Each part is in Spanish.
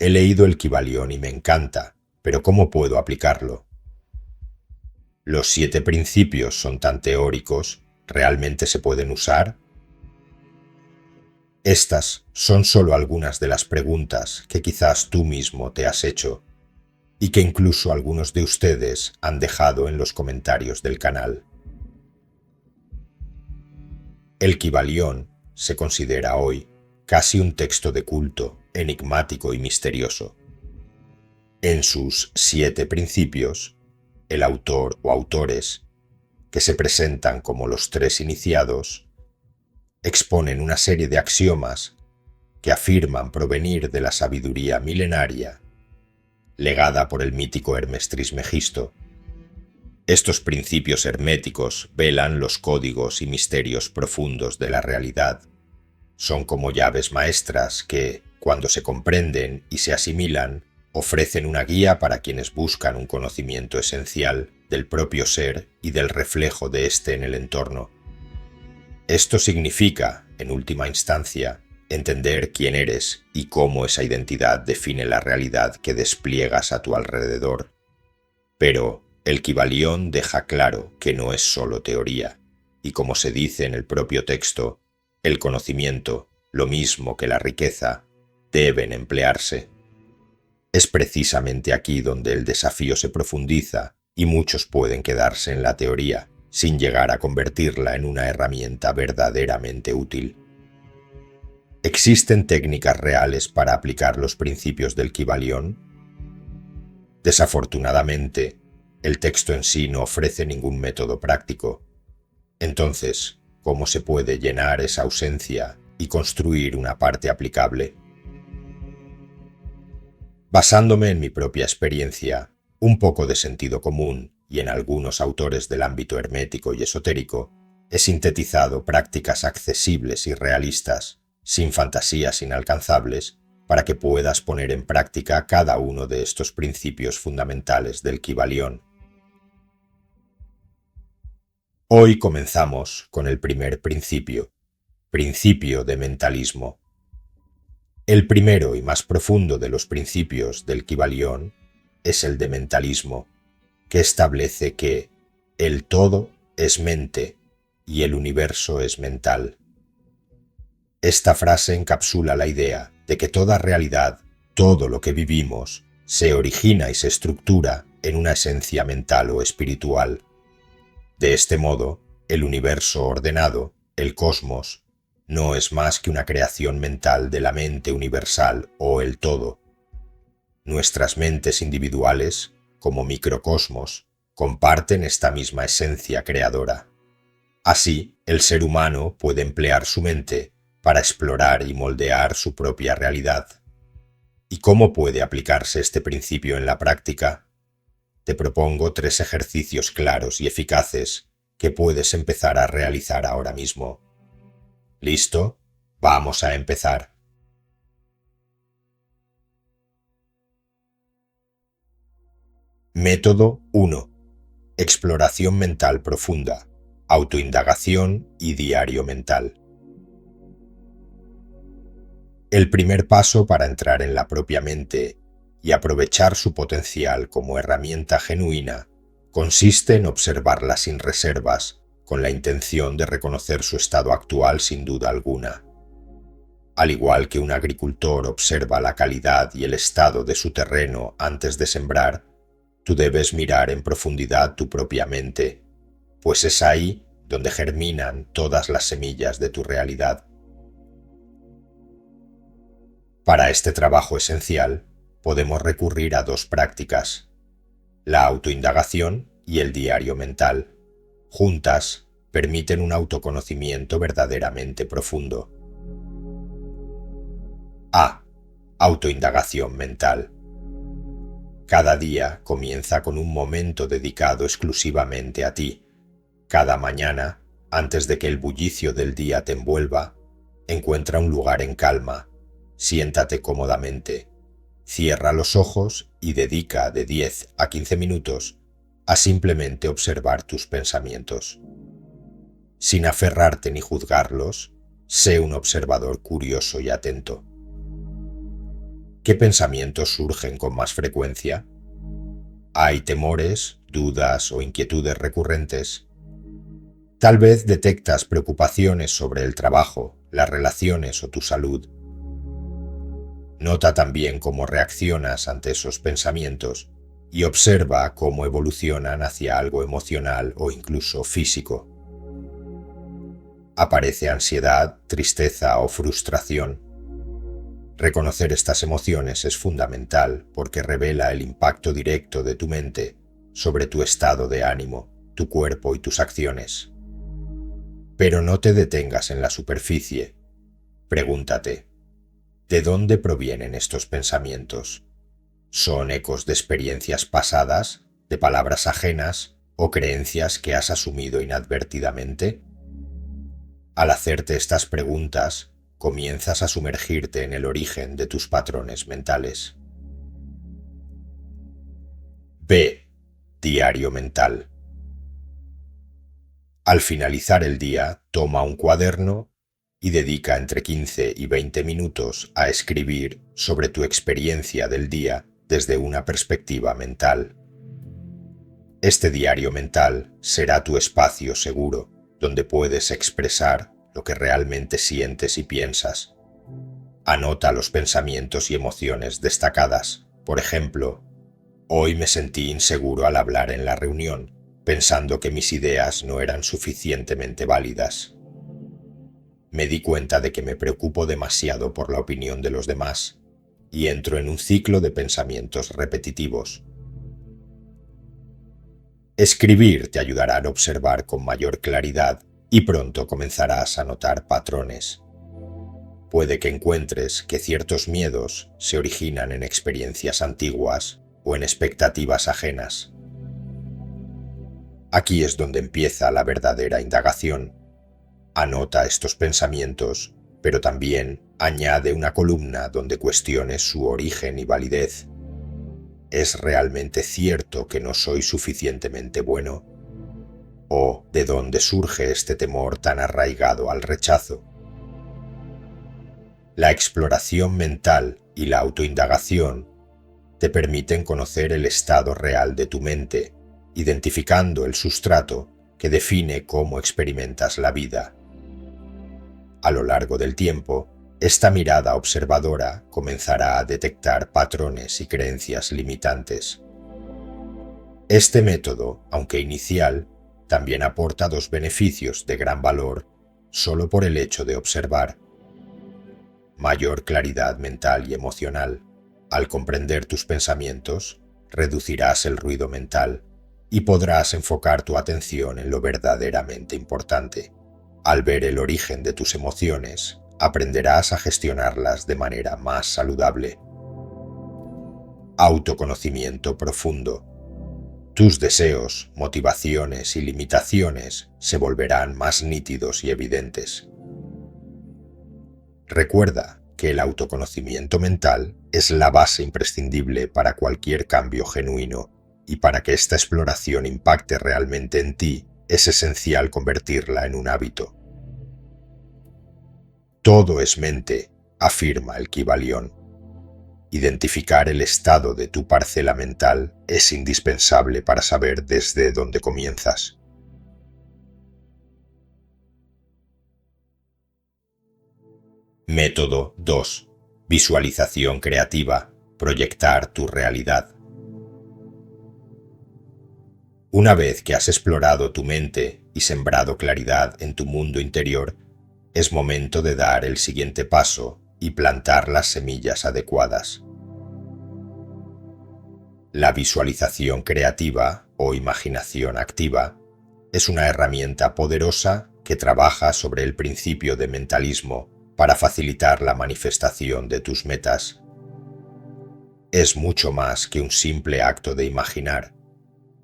He leído el Kybalión y me encanta, pero ¿cómo puedo aplicarlo? ¿Los 7 principios son tan teóricos? ¿Realmente se pueden usar? Estas son solo algunas de las preguntas que quizás tú mismo te has hecho y que incluso algunos de ustedes han dejado en los comentarios del canal. El Kybalión se considera hoy casi un texto de culto, enigmático y misterioso. En sus 7 principios, el autor o autores, que se presentan como los 3 iniciados, exponen una serie de axiomas que afirman provenir de la sabiduría milenaria legada por el mítico Hermes Trismegisto. Estos principios herméticos velan los códigos y misterios profundos de la realidad. Son como llaves maestras que, cuando se comprenden y se asimilan, ofrecen una guía para quienes buscan un conocimiento esencial del propio ser y del reflejo de éste en el entorno. Esto significa, en última instancia, entender quién eres y cómo esa identidad define la realidad que despliegas a tu alrededor. Pero el Kybalión deja claro que no es solo teoría, y como se dice en el propio texto, el conocimiento, lo mismo que la riqueza, deben emplearse. Es precisamente aquí donde el desafío se profundiza y muchos pueden quedarse en la teoría, sin llegar a convertirla en una herramienta verdaderamente útil. ¿Existen técnicas reales para aplicar los principios del Kybalión? Desafortunadamente, el texto en sí no ofrece ningún método práctico. Entonces, ¿cómo se puede llenar esa ausencia y construir una parte aplicable? Basándome en mi propia experiencia, un poco de sentido común y en algunos autores del ámbito hermético y esotérico, he sintetizado prácticas accesibles y realistas, sin fantasías inalcanzables, para que puedas poner en práctica cada uno de estos principios fundamentales del Kybalión. Hoy comenzamos con el primer principio de mentalismo. El primero y más profundo de los principios del Kybalión es el de mentalismo, que establece que el todo es mente y el universo es mental. Esta frase encapsula la idea de que toda realidad, todo lo que vivimos, se origina y se estructura en una esencia mental o espiritual. De este modo, el universo ordenado, el cosmos, no es más que una creación mental de la mente universal o el todo. Nuestras mentes individuales, como microcosmos, comparten esta misma esencia creadora. Así, el ser humano puede emplear su mente para explorar y moldear su propia realidad. ¿Y cómo puede aplicarse este principio en la práctica? Te propongo 3 ejercicios claros y eficaces que puedes empezar a realizar ahora mismo. ¿Listo? Vamos a empezar. Método 1. Exploración mental profunda, autoindagación y diario mental. El primer paso para entrar en la propia mente y aprovechar su potencial como herramienta genuina consiste en observarla sin reservas, con la intención de reconocer su estado actual sin duda alguna. Al igual que un agricultor observa la calidad y el estado de su terreno antes de sembrar, tú debes mirar en profundidad tu propia mente, pues es ahí donde germinan todas las semillas de tu realidad. Para este trabajo esencial, podemos recurrir a 2 prácticas, la autoindagación y el diario mental. Juntas, permiten un autoconocimiento verdaderamente profundo. A. Autoindagación mental. Cada día comienza con un momento dedicado exclusivamente a ti. Cada mañana, antes de que el bullicio del día te envuelva, encuentra un lugar en calma. Siéntate cómodamente, cierra los ojos y dedica de 10 a 15 minutos a simplemente observar tus pensamientos. Sin aferrarte ni juzgarlos, sé un observador curioso y atento. ¿Qué pensamientos surgen con más frecuencia? ¿Hay temores, dudas o inquietudes recurrentes? Tal vez detectas preocupaciones sobre el trabajo, las relaciones o tu salud. Nota también cómo reaccionas ante esos pensamientos y observa cómo evolucionan hacia algo emocional o incluso físico. Aparece ansiedad, tristeza o frustración. Reconocer estas emociones es fundamental porque revela el impacto directo de tu mente sobre tu estado de ánimo, tu cuerpo y tus acciones. Pero no te detengas en la superficie. Pregúntate, ¿de dónde provienen estos pensamientos? ¿Son ecos de experiencias pasadas, de palabras ajenas o creencias que has asumido inadvertidamente? Al hacerte estas preguntas, comienzas a sumergirte en el origen de tus patrones mentales. B. Diario mental. Al finalizar el día, toma un cuaderno y dedica entre 15 y 20 minutos a escribir sobre tu experiencia del día desde una perspectiva mental. Este diario mental será tu espacio seguro, donde puedes expresar lo que realmente sientes y piensas. Anota los pensamientos y emociones destacadas. Por ejemplo, hoy me sentí inseguro al hablar en la reunión, pensando que mis ideas no eran suficientemente válidas. Me di cuenta de que me preocupo demasiado por la opinión de los demás y entro en un ciclo de pensamientos repetitivos. Escribir te ayudará a observar con mayor claridad y pronto comenzarás a notar patrones. Puede que encuentres que ciertos miedos se originan en experiencias antiguas o en expectativas ajenas. Aquí es donde empieza la verdadera indagación. Anota estos pensamientos, pero también añade una columna donde cuestiones su origen y validez. ¿Es realmente cierto que no soy suficientemente bueno? ¿O de dónde surge este temor tan arraigado al rechazo? La exploración mental y la autoindagación te permiten conocer el estado real de tu mente, identificando el sustrato que define cómo experimentas la vida. A lo largo del tiempo, esta mirada observadora comenzará a detectar patrones y creencias limitantes. Este método, aunque inicial, también aporta dos beneficios de gran valor solo por el hecho de observar. Mayor claridad mental y emocional. Al comprender tus pensamientos, reducirás el ruido mental y podrás enfocar tu atención en lo verdaderamente importante. Al ver el origen de tus emociones, aprenderás a gestionarlas de manera más saludable. Autoconocimiento profundo. Tus deseos, motivaciones y limitaciones se volverán más nítidos y evidentes. Recuerda que el autoconocimiento mental es la base imprescindible para cualquier cambio genuino, y para que esta exploración impacte realmente en ti, es esencial convertirla en un hábito. Todo es mente, afirma el Kybalión. Identificar el estado de tu parcela mental es indispensable para saber desde dónde comienzas. Método 2. Visualización creativa. Proyectar tu realidad. Una vez que has explorado tu mente y sembrado claridad en tu mundo interior, es momento de dar el siguiente paso y plantar las semillas adecuadas. La visualización creativa o imaginación activa es una herramienta poderosa que trabaja sobre el principio de mentalismo para facilitar la manifestación de tus metas. Es mucho más que un simple acto de imaginar.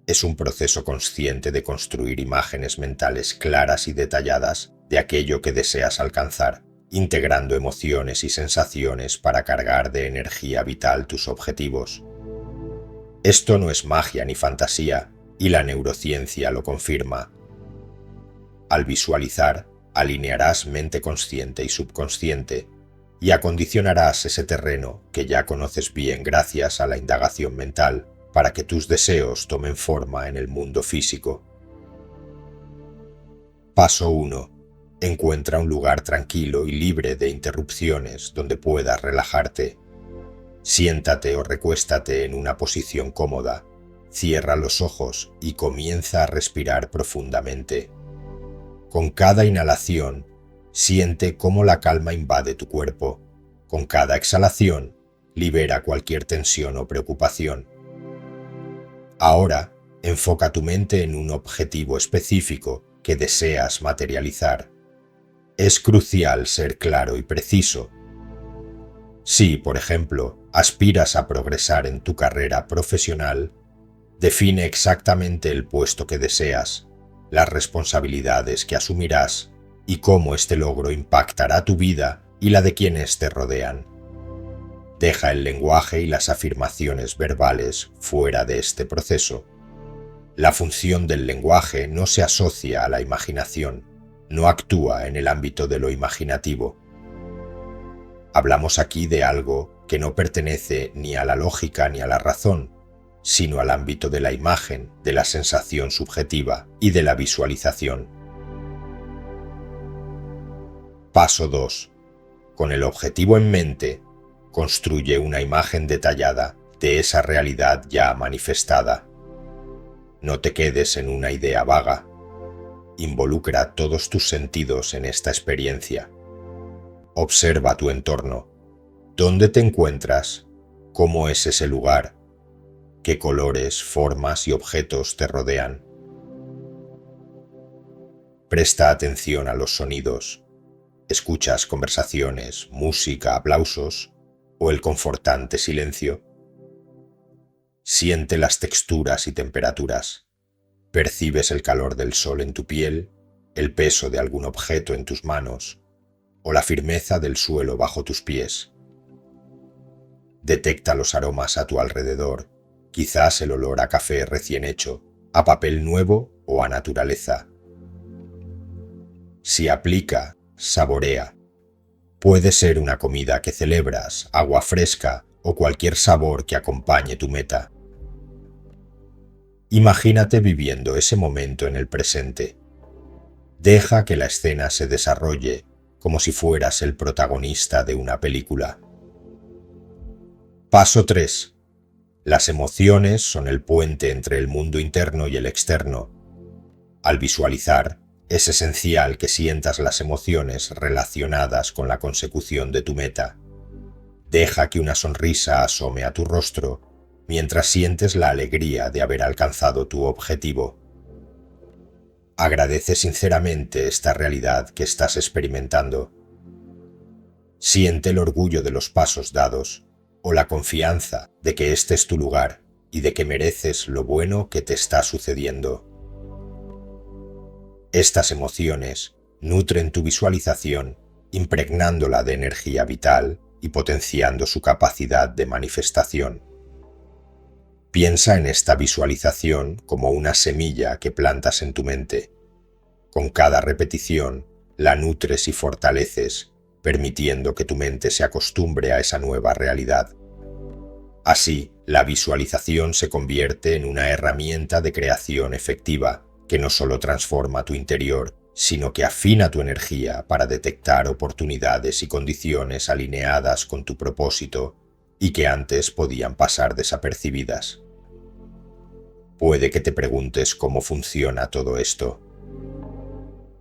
Es un proceso consciente de construir imágenes mentales claras y detalladas de aquello que deseas alcanzar, integrando emociones y sensaciones para cargar de energía vital tus objetivos. Esto no es magia ni fantasía, y la neurociencia lo confirma. Al visualizar, alinearás mente consciente y subconsciente, y acondicionarás ese terreno que ya conoces bien gracias a la indagación mental para que tus deseos tomen forma en el mundo físico. Paso 1. Encuentra un lugar tranquilo y libre de interrupciones donde puedas relajarte. Siéntate o recuéstate en una posición cómoda, cierra los ojos y comienza a respirar profundamente. Con cada inhalación, siente cómo la calma invade tu cuerpo. Con cada exhalación, libera cualquier tensión o preocupación. Ahora, enfoca tu mente en un objetivo específico que deseas materializar. Es crucial ser claro y preciso. Si, por ejemplo, aspiras a progresar en tu carrera profesional, define exactamente el puesto que deseas, las responsabilidades que asumirás y cómo este logro impactará tu vida y la de quienes te rodean. Deja el lenguaje y las afirmaciones verbales fuera de este proceso. La función del lenguaje no se asocia a la imaginación, no actúa en el ámbito de lo imaginativo. Hablamos aquí de algo que no pertenece ni a la lógica ni a la razón, sino al ámbito de la imagen, de la sensación subjetiva y de la visualización. Paso 2. Con el objetivo en mente, construye una imagen detallada de esa realidad ya manifestada. No te quedes en una idea vaga. Involucra todos tus sentidos en esta experiencia. Observa tu entorno. ¿Dónde te encuentras? ¿Cómo es ese lugar? ¿Qué colores, formas y objetos te rodean? Presta atención a los sonidos. ¿Escuchas conversaciones, música, aplausos o el confortante silencio? Siente las texturas y temperaturas. ¿Percibes el calor del sol en tu piel, el peso de algún objeto en tus manos o la firmeza del suelo bajo tus pies? Detecta los aromas a tu alrededor, quizás el olor a café recién hecho, a papel nuevo o a naturaleza. Si aplica, saborea. Puede ser una comida que celebras, agua fresca o cualquier sabor que acompañe tu meta. Imagínate viviendo ese momento en el presente. Deja que la escena se desarrolle como si fueras el protagonista de una película. Paso 3. Las emociones son el puente entre el mundo interno y el externo. Al visualizar, es esencial que sientas las emociones relacionadas con la consecución de tu meta. Deja que una sonrisa asome a tu rostro mientras sientes la alegría de haber alcanzado tu objetivo. Agradece sinceramente esta realidad que estás experimentando. Siente el orgullo de los pasos dados o la confianza de que este es tu lugar y de que mereces lo bueno que te está sucediendo. Estas emociones nutren tu visualización, impregnándola de energía vital y potenciando su capacidad de manifestación. Piensa en esta visualización como una semilla que plantas en tu mente. Con cada repetición, la nutres y fortaleces, permitiendo que tu mente se acostumbre a esa nueva realidad. Así, la visualización se convierte en una herramienta de creación efectiva, que no solo transforma tu interior, sino que afina tu energía para detectar oportunidades y condiciones alineadas con tu propósito y que antes podían pasar desapercibidas. Puede que te preguntes cómo funciona todo esto.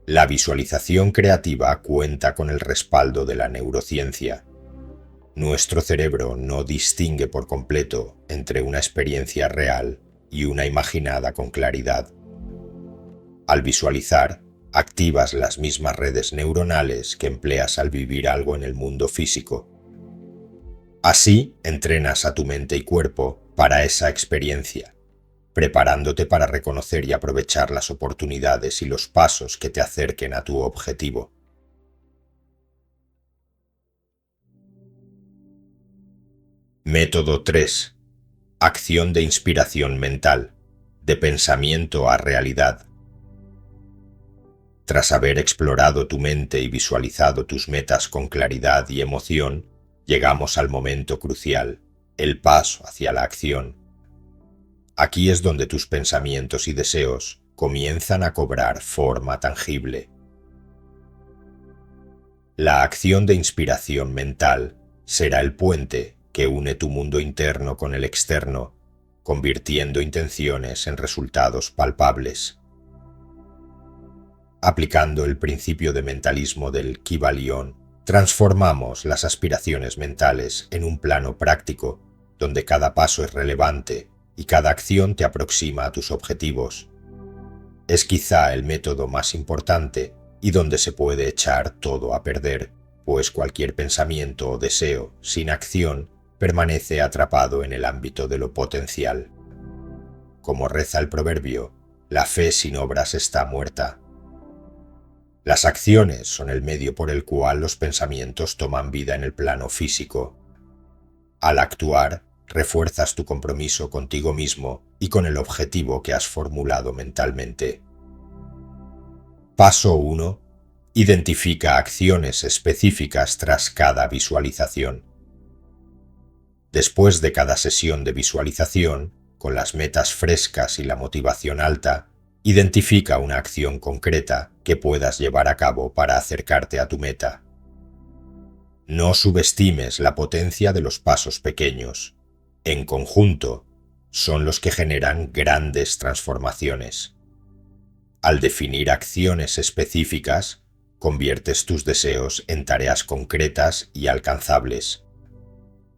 La visualización creativa cuenta con el respaldo de la neurociencia. Nuestro cerebro no distingue por completo entre una experiencia real y una imaginada con claridad. Al visualizar, activas las mismas redes neuronales que empleas al vivir algo en el mundo físico. Así, entrenas a tu mente y cuerpo para esa experiencia, preparándote para reconocer y aprovechar las oportunidades y los pasos que te acerquen a tu objetivo. Método 3. Acción de inspiración mental, de pensamiento a realidad. Tras haber explorado tu mente y visualizado tus metas con claridad y emoción, llegamos al momento crucial, el paso hacia la acción. Aquí es donde tus pensamientos y deseos comienzan a cobrar forma tangible. La acción de inspiración mental será el puente que une tu mundo interno con el externo, convirtiendo intenciones en resultados palpables. Aplicando el principio de mentalismo del Kybalión, transformamos las aspiraciones mentales en un plano práctico, donde cada paso es relevante y cada acción te aproxima a tus objetivos. Es quizá el método más importante y donde se puede echar todo a perder, pues cualquier pensamiento o deseo sin acción permanece atrapado en el ámbito de lo potencial. Como reza el proverbio, la fe sin obras está muerta. Las acciones son el medio por el cual los pensamientos toman vida en el plano físico. Al actuar, refuerzas tu compromiso contigo mismo y con el objetivo que has formulado mentalmente. Paso 1. Identifica acciones específicas tras cada visualización. Después de cada sesión de visualización, con las metas frescas y la motivación alta, identifica una acción concreta que puedas llevar a cabo para acercarte a tu meta. No subestimes la potencia de los pasos pequeños. En conjunto, son los que generan grandes transformaciones. Al definir acciones específicas, conviertes tus deseos en tareas concretas y alcanzables.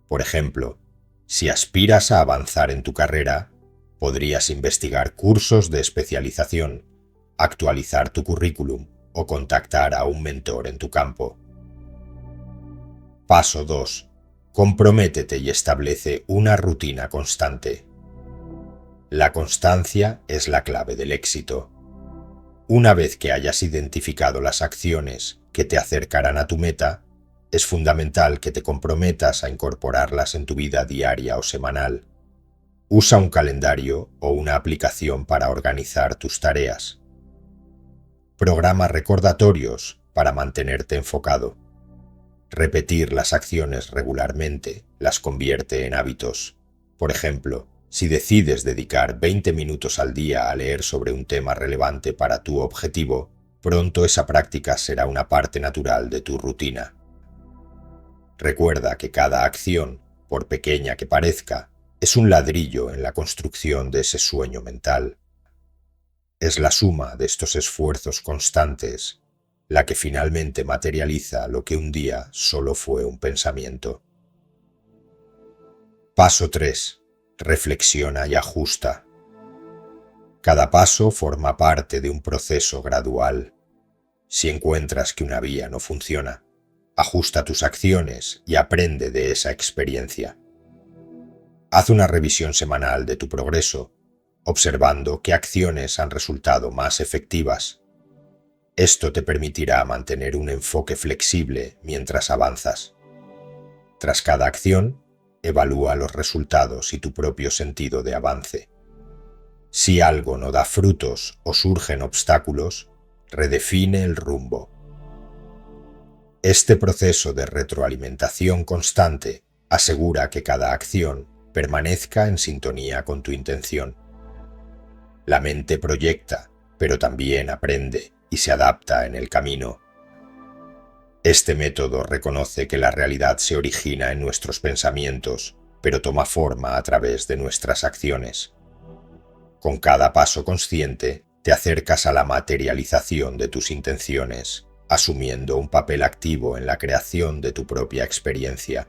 Por ejemplo, si aspiras a avanzar en tu carrera, podrías investigar cursos de especialización, actualizar tu currículum o contactar a un mentor en tu campo. Paso 2. Comprométete y establece una rutina constante. La constancia es la clave del éxito. Una vez que hayas identificado las acciones que te acercarán a tu meta, es fundamental que te comprometas a incorporarlas en tu vida diaria o semanal. Usa un calendario o una aplicación para organizar tus tareas. Programa recordatorios para mantenerte enfocado. Repetir las acciones regularmente las convierte en hábitos. Por ejemplo, si decides dedicar 20 minutos al día a leer sobre un tema relevante para tu objetivo, pronto esa práctica será una parte natural de tu rutina. Recuerda que cada acción, por pequeña que parezca, es un ladrillo en la construcción de ese sueño mental. Es la suma de estos esfuerzos constantes la que finalmente materializa lo que un día solo fue un pensamiento. Paso 3. Reflexiona y ajusta. Cada paso forma parte de un proceso gradual. Si encuentras que una vía no funciona, ajusta tus acciones y aprende de esa experiencia. Haz una revisión semanal de tu progreso, observando qué acciones han resultado más efectivas. Esto te permitirá mantener un enfoque flexible mientras avanzas. Tras cada acción, evalúa los resultados y tu propio sentido de avance. Si algo no da frutos o surgen obstáculos, redefine el rumbo. Este proceso de retroalimentación constante asegura que cada acción permanezca en sintonía con tu intención. La mente proyecta, pero también aprende y se adapta en el camino. Este método reconoce que la realidad se origina en nuestros pensamientos, pero toma forma a través de nuestras acciones. Con cada paso consciente, te acercas a la materialización de tus intenciones, asumiendo un papel activo en la creación de tu propia experiencia.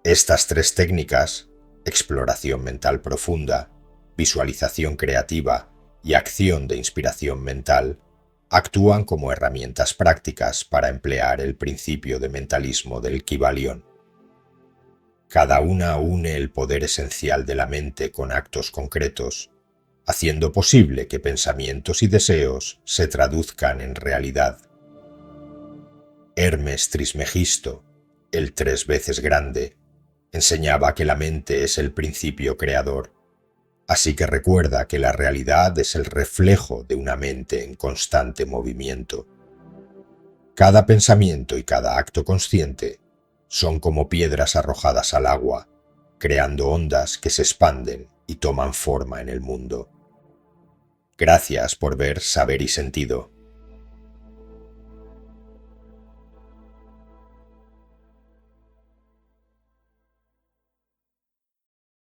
Estas 3 técnicas, exploración mental profunda, visualización creativa y acción de inspiración mental, actúan como herramientas prácticas para emplear el principio de mentalismo del Kybalión. Cada una une el poder esencial de la mente con actos concretos, haciendo posible que pensamientos y deseos se traduzcan en realidad. Hermes Trismegisto, el 3 veces grande, enseñaba que la mente es el principio creador. Así que recuerda que la realidad es el reflejo de una mente en constante movimiento. Cada pensamiento y cada acto consciente son como piedras arrojadas al agua, creando ondas que se expanden y toman forma en el mundo. Gracias por ver Saber y Sentido.